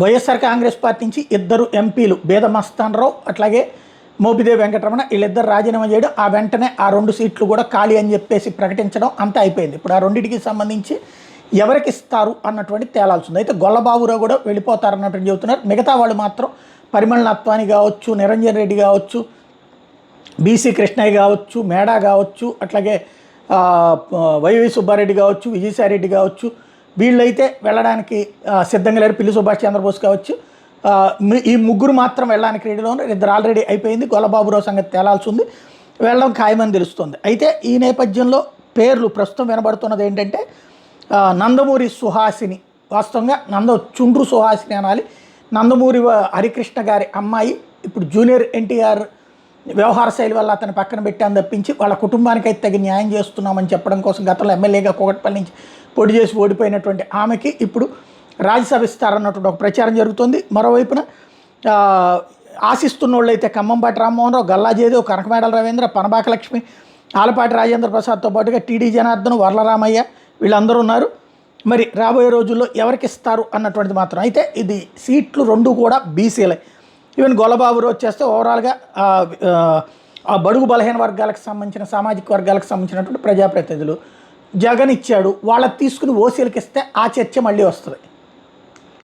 YSR Congress party నుంచి ఇద్దరు ఎంపీలు బేద మస్తానరావు అట్లాగే మోపిదేవి వెంకటరమణ వీళ్ళిద్దరు రాజీనామా చేయడం, ఆ వెంటనే ఆ 2 సీట్లు కూడా ఖాళీ అని చెప్పేసి ప్రకటించడం అంతా అయిపోయింది. ఇప్పుడు ఆ రెండింటికి సంబంధించి ఎవరికి ఇస్తారు అన్నటువంటి తేలాల్సి ఉంది. అయితే గొల్లబాబురావు కూడా వెళ్ళిపోతారన్నట్టు చెబుతున్నారు. మిగతా వాళ్ళు మాత్రం పరిమళ నత్వాని కావచ్చు, నిరంజన్ రెడ్డి కావచ్చు, బీసీ కృష్ణయ్య కావచ్చు, మేడా కావచ్చు, అట్లాగే వైవి సుబ్బారెడ్డి కావచ్చు, విజయసాయిరెడ్డి కావచ్చు, వీళ్ళైతే వెళ్ళడానికి సిద్ధంగా లేరు. పిల్లి సుభాష్ చంద్రబోస్ కావచ్చు, ఈ ముగ్గురు మాత్రం వెళ్ళడానికి రెడీలో ఉన్నారు. ఇద్దరు ఆల్రెడీ అయిపోయింది. గొల్లబాబురావు సంగతి తేలాల్సి ఉంది, వెళ్ళడం ఖాయమని తెలుస్తుంది. అయితే ఈ నేపథ్యంలో పేర్లు ప్రస్తుతం వినబడుతున్నది ఏంటంటే నందమూరి సుహాసిని, వాస్తవంగా చుండ్రు సుహాసిని అనాలి, నందమూరి హరికృష్ణ గారి అమ్మాయి. ఇప్పుడు జూనియర్ ఎన్టీఆర్ వ్యవహార శైలి వల్ల అతను పక్కన పెట్టాను తప్పించి వాళ్ళ కుటుంబానికి అయితే తగిన న్యాయం చేస్తున్నామని చెప్పడం కోసం గతంలో ఎమ్మెల్యేగా కూకట్పల్లి నుంచి పోటీ చేసి ఓడిపోయినటువంటి ఆమెకి ఇప్పుడు రాజ్యసభ ఇస్తారన్నటువంటి ఒక ప్రచారం జరుగుతుంది. మరోవైపున ఆశిస్తున్న వాళ్ళు అయితే ఖమ్మంపాటి రామ్మోహన్ రావు, గల్లా జయదేవ్, కనకమేడల రవీంద్ర, పనబాక లక్ష్మి, ఆలపాటి రాజేంద్ర ప్రసాద్తో పాటుగా టీడీ జనార్దన్, వర్లరామయ్య వీళ్ళందరూ ఉన్నారు. మరి రాబోయే రోజుల్లో ఎవరికి ఇస్తారు అన్నటువంటిది మాత్రం. అయితే ఇది సీట్లు 2 కూడా బీసీలే. ఈవెన్ గొల్లబాబురావు వచ్చేస్తే ఓవరాల్గా ఆ బడుగు బలహీన వర్గాలకు సంబంధించిన సామాజిక వర్గాలకు సంబంధించినటువంటి ప్రజాప్రతినిధులు జగన్ ఇచ్చాడు, వాళ్ళకి తీసుకుని ఓసీలకు ఇస్తే ఆ చర్చ మళ్ళీ వస్తుంది.